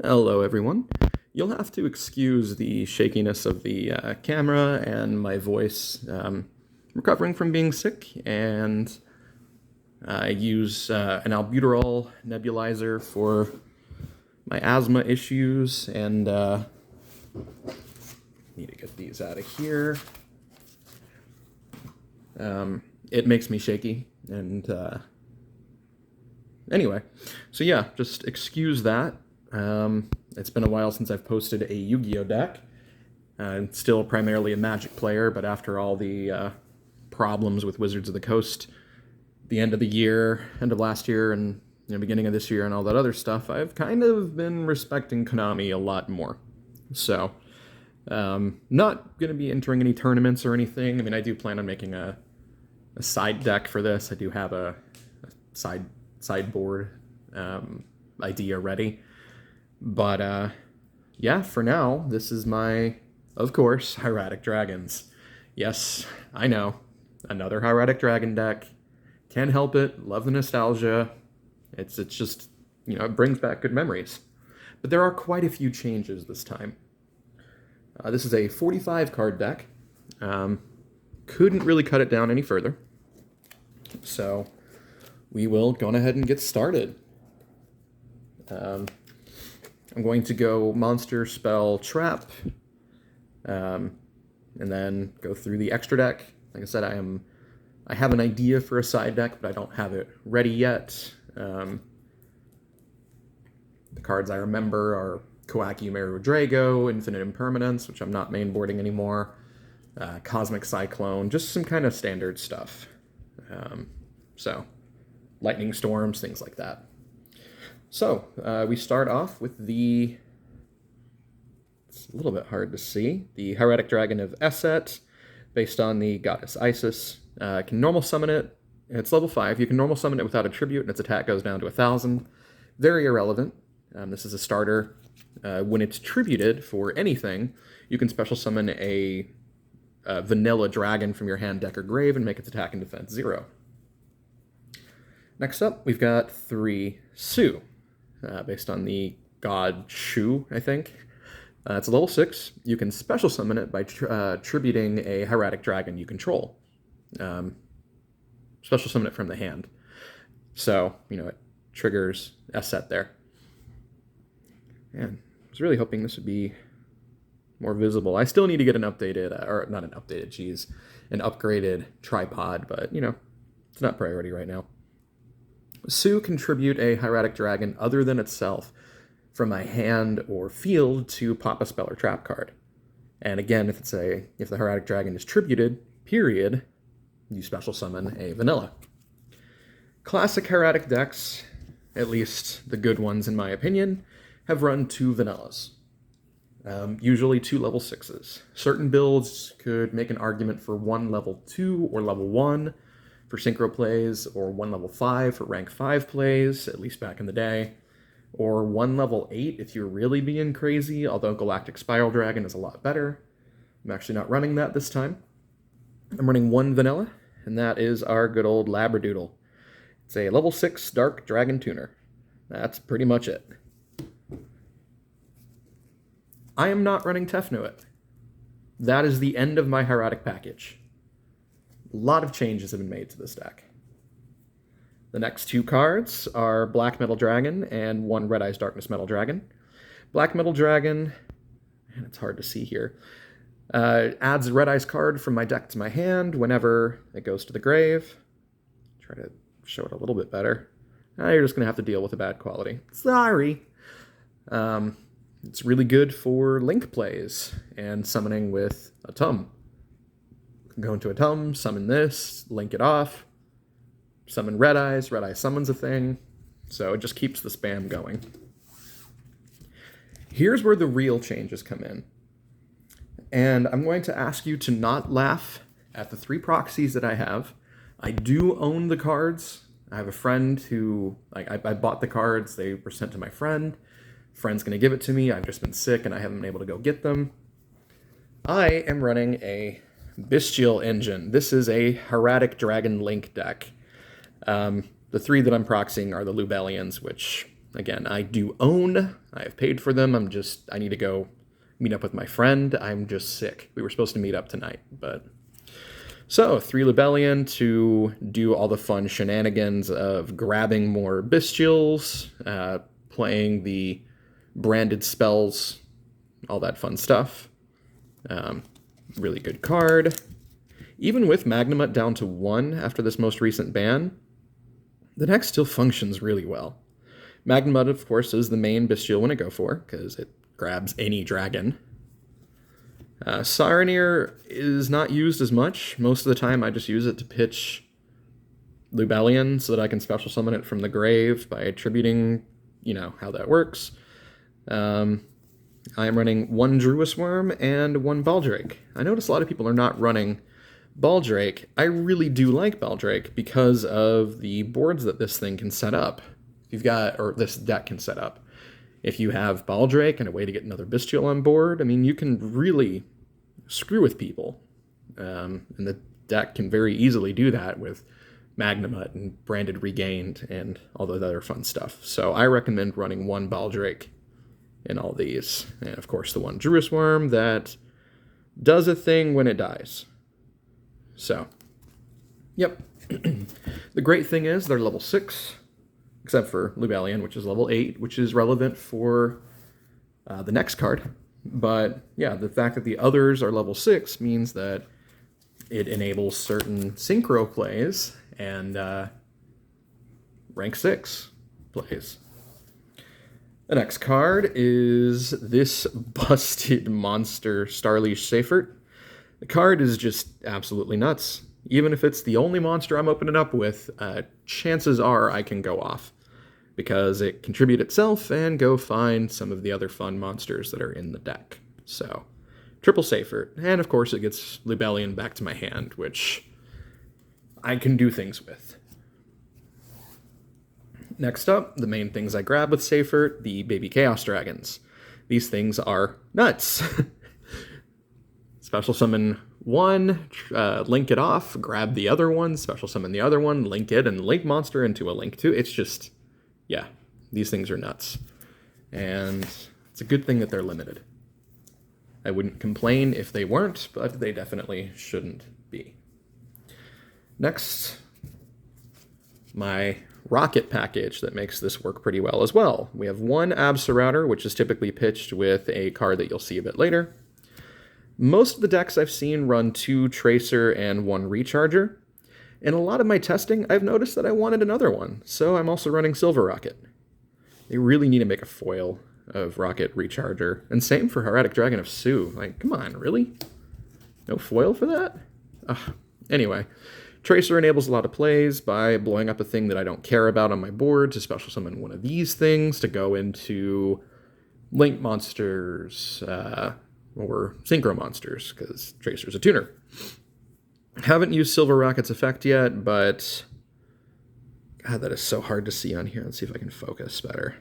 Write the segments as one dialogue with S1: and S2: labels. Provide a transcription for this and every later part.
S1: Hello, everyone. You'll have to excuse the shakiness of the camera and my voice. Recovering from being sick, and I use an albuterol nebulizer for my asthma issues, and need to get these out of here. It makes me shaky, and anyway, so yeah, just excuse that. It's been a while since I've posted a Yu-Gi-Oh deck. Still primarily a Magic player, but after all the problems with Wizards of the Coast, the end of the year, end of last year, and beginning of this year, and all that other stuff, I've kind of been respecting Konami a lot more. So, not going to be entering any tournaments or anything. I mean, I do plan on making a side deck for this. I do have a sideboard idea ready. But, yeah, for now, this is my, of course, Hieratic Dragons. Yes, I know, another Hieratic Dragon deck. Can't help it, love the nostalgia. It's just, it brings back good memories. But there are quite a few changes this time. This is a 45 card deck. Couldn't really cut it down any further. So we will go ahead and get started. I'm going to go Monster, Spell, Trap, and then go through the extra deck. Like I said, I have an idea for a side deck, but I don't have it ready yet. The cards I remember are Koakiumeru Drago, Infinite Impermanence, which I'm not mainboarding anymore, Cosmic Cyclone, just some kind of standard stuff. So, Lightning Storms, things like that. So, we start off with it's a little bit hard to see, the Hieratic Dragon of Esset, based on the goddess Isis. Can normal summon it. It's level 5. You can normal summon it without a tribute, and its attack goes down to 1,000. Very irrelevant. This is a starter. When it's tributed for anything, you can special summon a vanilla dragon from your hand, deck, or grave, and make its attack and defense 0. Next up, we've got 3 Su, based on the god Shu, I think. It's a level 6. You can special summon it by tributing a Hieratic Dragon you control. Special summon it from the hand. So, it triggers Esset there. Man, I was really hoping this would be more visible. I still need to get an updated, or not an updated, an upgraded tripod, but, it's not priority right now. Su can tribute a Hieratic Dragon other than itself from my hand or field to pop a spell or trap card. And again, if the Hieratic Dragon is tributed, period, you special summon a vanilla. Classic Hieratic decks, at least the good ones in my opinion, have run 2 vanillas. Usually 2 level 6s. Certain builds could make an argument for 1 level 2 or level 1 for synchro plays, or 1 level 5 for rank 5 plays, at least back in the day, or 1 level 8 if you're really being crazy, although Galactic Spiral Dragon is a lot better. I'm actually not running that this time. I'm running 1 vanilla, and that is our good old Labradoodle. It's a level 6 Dark Dragon Tuner. That's pretty much it. I am not running Tefnuit. That is the end of my Hieratic package. A lot of changes have been made to this deck. The next 2 cards are Black Metal Dragon and 1 Red Eyes Darkness Metal Dragon. Black Metal Dragon, man, it's hard to see here, adds a Red Eyes card from my deck to my hand whenever it goes to the grave. Try to show it a little bit better. You're just going to have to deal with the bad quality. Sorry. It's really good for link plays and summoning with a Tum. Go into a Tum, summon this, link it off, summon Red Eyes summons a thing, so it just keeps the spam going. Here's where the real changes come in. And I'm going to ask you to not laugh at the 3 proxies that I have. I do own the cards. I have a friend who, I bought the cards, they were sent to my friend. Friend's going to give it to me. I've just been sick and I haven't been able to go get them. I am running a Bestial Engine. This is a Hieratic Dragon Link deck. The 3 that I'm proxying are the Lubellians, which Again, I do own. I have paid for them. I need to go meet up with my friend. I'm just sick. We were supposed to meet up tonight, but... So, 3 Libellion to do all the fun shenanigans of grabbing more bestials, playing the branded spells, all that fun stuff. Really good card. Even with Magnamut down to 1 after this most recent ban, the deck still functions really well. Magnamut, of course, is the main bestial when I go for, because it grabs any dragon. Sireneer is not used as much. Most of the time I just use it to pitch Lubellion so that I can special summon it from the grave by attributing, how that works. I am running 1 Druis Worm and 1 Baldrake. I notice a lot of people are not running Baldrake. I really do like Baldrake because of the boards that this thing can set up. This deck can set up. If you have Baldrake and a way to get another bestial on board, you can really screw with people. And the deck can very easily do that with Magnamut and Branded Regained and all the other fun stuff. So I recommend running 1 Baldrake in all these. And of course the 1 Druis Worm that does a thing when it dies. So, yep. The great thing is they're level 6. Except for Lubellion, which is level 8, which is relevant for the next card. But yeah, the fact that the others are level 6 means that it enables certain synchro plays and rank 6 plays. The next card is this busted monster, Starleash Seifert. The card is just absolutely nuts. Even if it's the only monster I'm opening up with, chances are I can go off, because it can tribute itself and go find some of the other fun monsters that are in the deck. So, triple Seifert. And of course it gets Lubellion back to my hand, which I can do things with. Next up, the main things I grab with Seifert, the baby Chaos Dragons. These things are nuts. Special summon 1, link it off, grab the other one, special summon the other one, link it, and link monster into a link 2. It's just... yeah, these things are nuts. And it's a good thing that they're limited. I wouldn't complain if they weren't, but they definitely shouldn't be. Next, my rocket package that makes this work pretty well as well. We have 1 Absolouter, which is typically pitched with a card that you'll see a bit later. Most of the decks I've seen run 2 Tracer and 1 Recharger. In a lot of my testing, I've noticed that I wanted another one, so I'm also running Silver Rocket. They really need to make a foil of Rocket Recharger, and same for Hieratic Dragon of Sue. Like, come on, really? No foil for that? Ugh. Anyway, Tracer enables a lot of plays by blowing up a thing that I don't care about on my board to special summon one of these things to go into Link monsters, or Synchro monsters, because Tracer's a tuner. Haven't used Silver Rocket's effect yet, but... God, that is so hard to see on here. Let's see if I can focus better.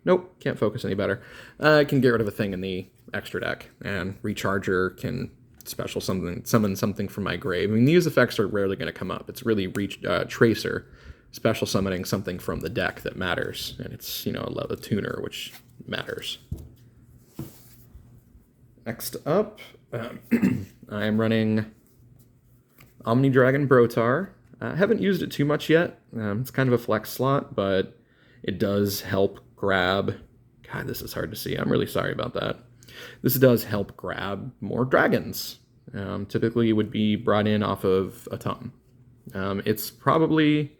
S1: Nope, can't focus any better. I can get rid of a thing in the extra deck, and Recharger can summon something from my grave. These effects are rarely going to come up. It's really Tracer special summoning something from the deck that matters, and it's, a tuner, which matters. Next up, I am running Omni Dragon Brotar. I haven't used it too much yet. It's kind of a flex slot, but it does help grab... God, this is hard to see. I'm really sorry about that. This does help grab more dragons. Typically would be brought in off of a ton. It's probably...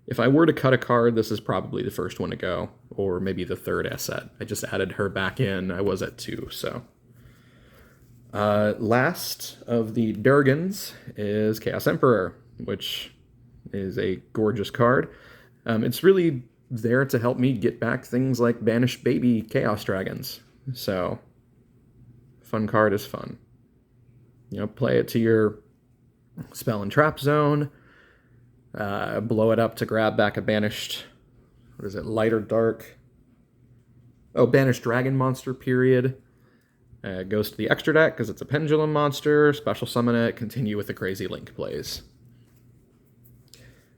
S1: If I were to cut a card, this is probably the first one to go, or maybe the third asset. I just added her back in. I was at 2, so... last of the Durgans is Chaos Emperor, which is a gorgeous card. It's really there to help me get back things like Banished Baby Chaos Dragons. So, fun card is fun. Play it to your spell and trap zone, blow it up to grab back a Banished, light or dark? Oh, Banished Dragon monster, period. Goes to the extra deck because it's a pendulum monster, special summon it, continue with the crazy link plays.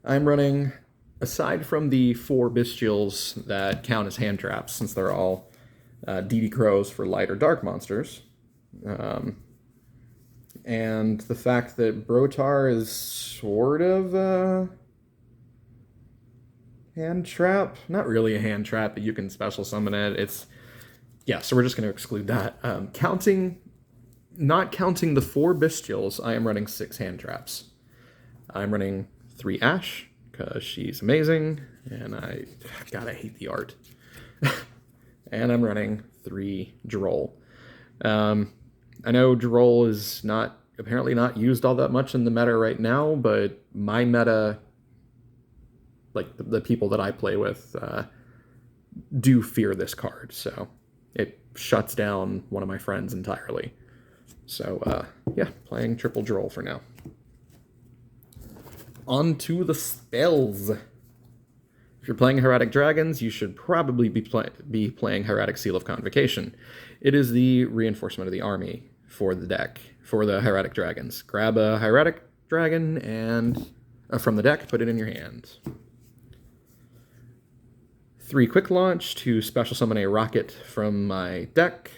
S1: I'm running aside from the 4 bestials that count as hand traps, since they're all DD Crows for light or dark monsters, and the fact that Brotar is sort of a hand trap, not really a hand trap, but you can special summon it. Yeah, so we're just going to exclude that. Not counting the 4 bestials, I am running 6 hand traps. I'm running 3 Ash, because she's amazing, and God, I hate the art. And I'm running 3 Droll. I know Droll is apparently not used all that much in the meta right now, but my meta, like the people that I play with, do fear this card, so it shuts down one of my friends entirely. So, yeah, playing triple Droll for now. On to the spells. If you're playing Hieratic Dragons, you should probably be playing Hieratic Seal of Convocation. It is the reinforcement of the army for the deck, for the Hieratic Dragons. Grab a Hieratic Dragon and from the deck, put it in your hand. 3 Quick Launch to special summon a rocket from my deck.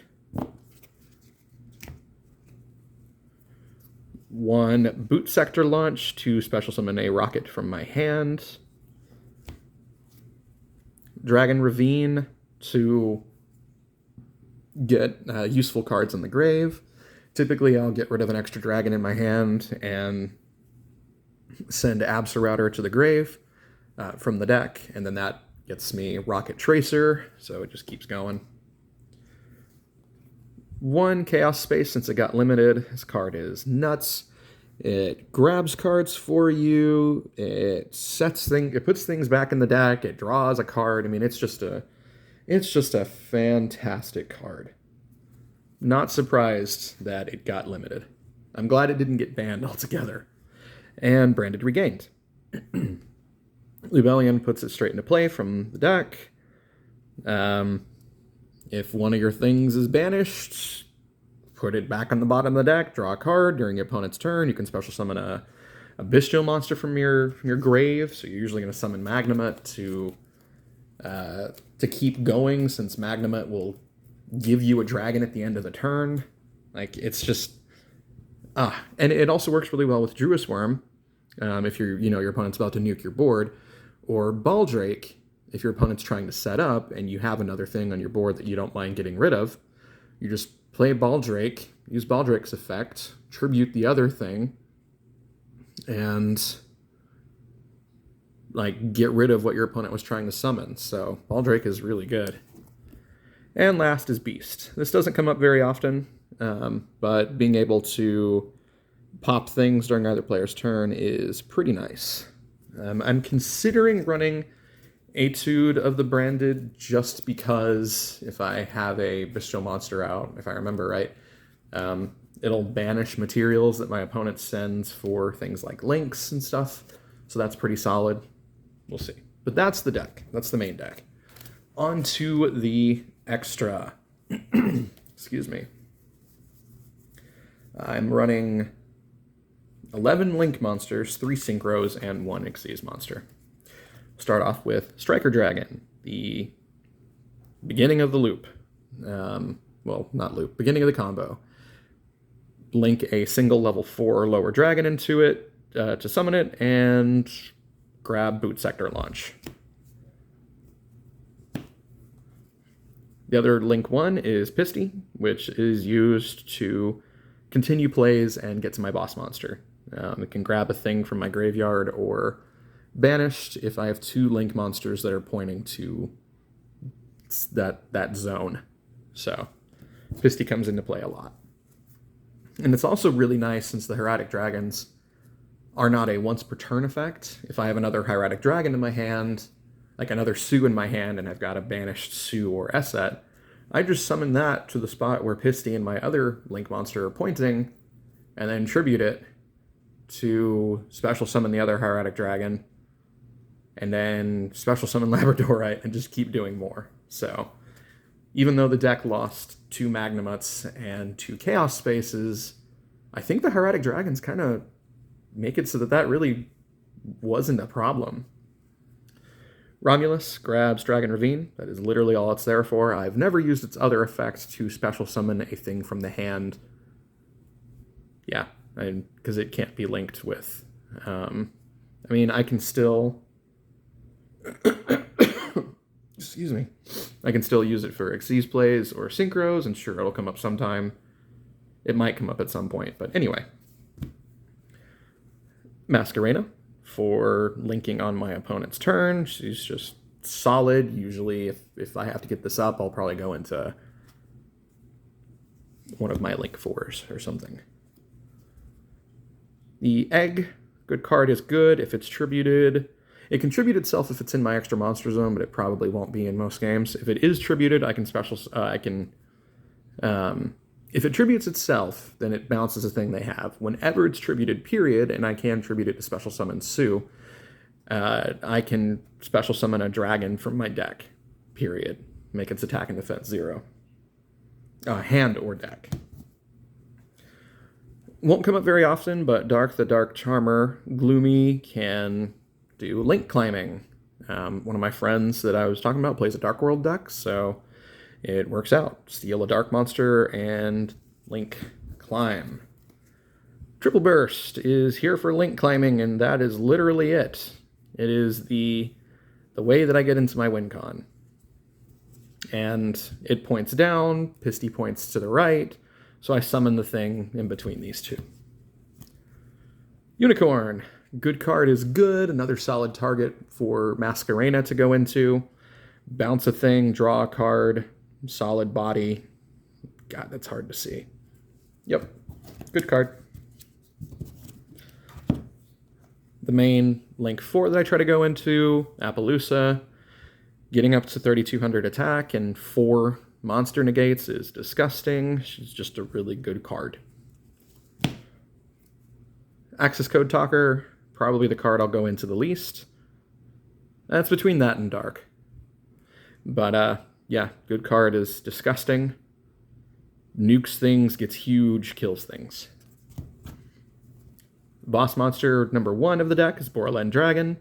S1: 1 Boot Sector Launch to special summon a rocket from my hand. Dragon Ravine to get useful cards in the grave. Typically, I'll get rid of an extra dragon in my hand and send Absa to the grave from the deck, and then that gets me Rocket Tracer, so it just keeps going. 1 Chaos Space, since it got limited. This card is nuts. It grabs cards for you. It puts things back in the deck. It draws a card. I mean, it's just a fantastic card. Not surprised that it got limited. I'm glad it didn't get banned altogether. And Branded Regained. Lubellion puts it straight into play from the deck. If one of your things is banished, put it back on the bottom of the deck, draw a card during your opponent's turn. You can special summon a bestial monster from your grave, so you're usually going to summon Magnemite to keep going, since Magnemite will give you a dragon at the end of the turn. Like, it's just... and it also works really well with Druis Worm, if your opponent's about to nuke your board, or Baldrake, if your opponent's trying to set up and you have another thing on your board that you don't mind getting rid of. You just play Baldrake, use Baldrake's effect, tribute the other thing, and like get rid of what your opponent was trying to summon. So Baldrake is really good. And last is Beast. This doesn't come up very often, but being able to pop things during either player's turn is pretty nice. I'm considering running Etude of the Branded just because if I have a bestial monster out, if I remember right, it'll banish materials that my opponent sends for things like links and stuff. So that's pretty solid. We'll see. But that's the deck. That's the main deck. On to the extra. Excuse me. I'm running 11 Link monsters, 3 Synchros, and 1 Xyz monster. Start off with Striker Dragon, the beginning of the loop. Well, not loop, beginning of the combo. Link a single level 4 or lower dragon into it to summon it, and grab Boot Sector Launch. The other Link one is Pisty, which is used to continue plays and get to my boss monster. It can grab a thing from my graveyard or banished if I have 2 Link monsters that are pointing to that zone. So Pisty comes into play a lot. And it's also really nice since the Hieratic Dragons are not a once per turn effect. If I have another Hieratic Dragon in my hand, like another Sue in my hand, and I've got a banished Sue or Esset, I just summon that to the spot where Pisty and my other Link monster are pointing, and then tribute it to special summon the other Hieratic Dragon, and then special summon Labradorite, and just keep doing more. So even though the deck lost 2 Magnemites and 2 Chaos Spaces, I think the Hieratic Dragons kind of make it so that really wasn't a problem. Romulus grabs Dragon Ravine. That is literally all it's there for. I've never used its other effect to special summon a thing from the hand. Yeah, because it can't be linked with. I mean, I can still... Excuse me. I can still use it for Xyz plays or Synchros, and sure, it'll come up sometime. It might come up at some point, but anyway. Masquerena for linking on my opponent's turn. She's just solid. Usually, if I have to get this up, I'll probably go into one of my Link 4s or something. The Egg, good card is good if it's tributed. It can tribute itself if it's in my extra monster zone, but it probably won't be in most games. If it is tributed, I can if it tributes itself, then it bounces a thing they have. Whenever it's tributed, period, and I can tribute it to special summon Sue, I can special summon a dragon from my deck, period. Make its attack and defense 0. Hand or deck. Won't come up very often, but Dark the Dark Charmer Gloomy can do link climbing. One of my friends that I was talking about plays a Dark World deck, so it works out. Steal a dark monster and link climb. Triple Burst is here for link climbing, and that is literally it. It is the way that I get into my win con. And it points down, Pisty points to the right, so I summon the thing in between these two. Unicorn. Good card is good. Another solid target for Masquerena to go into. Bounce a thing, draw a card, solid body. God, that's hard to see. Yep, good card. The main Link 4 that I try to go into, Appaloosa, getting up to 3,200 attack and 4 monster negates is disgusting. She's just a really good card. Access Code Talker, probably the card I'll go into the least. That's between that and Dark. But, yeah, good card is disgusting. Nukes things, gets huge, kills things. Boss monster number 1 of the deck is Borland Dragon.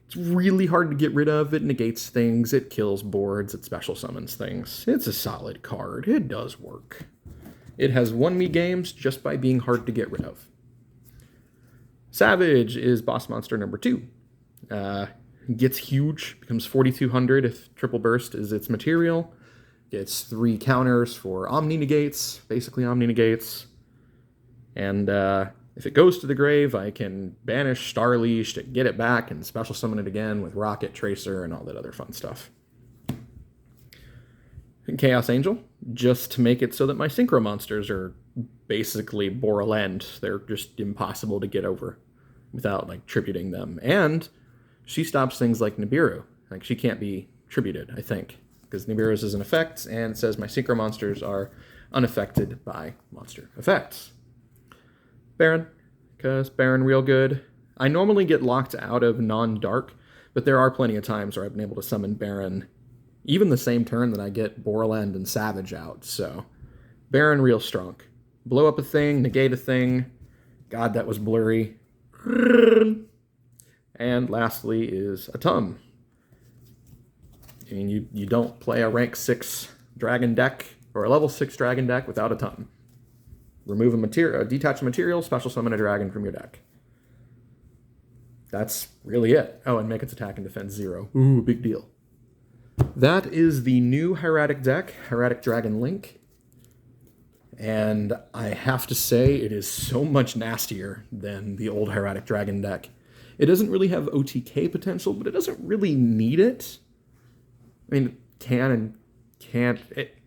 S1: It's really hard to get rid of. It negates things, it kills boards, it special summons things. It's a solid card. It does work. It has won me games just by being hard to get rid of. Savage is boss monster number 2. Gets huge, becomes 4,200 if Triple Burst is its material. Gets 3 counters for Omni Negates, basically Omni Negates. And if it goes to the grave, I can banish Starleash to get it back and special summon it again with Rocket, Tracer, and all that other fun stuff. And Chaos Angel, just to make it so that my Synchro monsters are basically Borland. They're just impossible to get over without, like, tributing them. And she stops things like Nibiru. Like, she can't be tributed, I think, because Nibiru's is an effect, and it says my Synchro monsters are unaffected by monster effects. Baron, because Baron real good. I normally get locked out of non-dark, but there are plenty of times where I've been able to summon Baron even the same turn that I get Borland and Savage out, so Baron real strong. Blow up a thing, negate a thing. God, that was blurry. And lastly is Atum. I mean, you don't play a rank 6 dragon deck or a level 6 dragon deck without Atum. Remove a material, detach a material, special summon a dragon from your deck. That's really it. Oh, and make its attack and defense 0. Ooh, big deal. That is the new Hieratic deck, Hieratic Dragon Link. And I have to say, it is so much nastier than the old Hieratic Dragon deck. It doesn't really have OTK potential, but it doesn't really need it. I mean, it can and can't.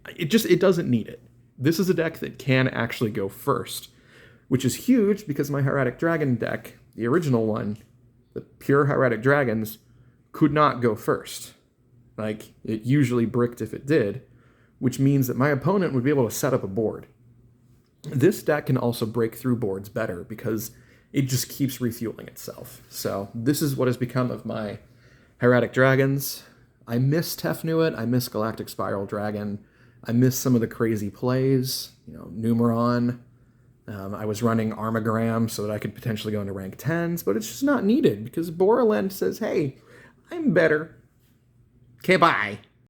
S1: It doesn't need it. This is a deck that can actually go first, which is huge because my Hieratic Dragon deck, the original one, the pure Hieratic Dragons, could not go first. Like, it usually bricked if it did, which means that my opponent would be able to set up a board. This deck can also break through boards better because it just keeps refueling itself. So this is what has become of my Hieratic Dragons. I miss Tefnuit, I miss Galactic Spiral Dragon, I miss some of the crazy plays, Numeron. I was running Armagram so that I could potentially go into rank 10s, but it's just not needed because Borland says, hey, I'm better. Okay, bye.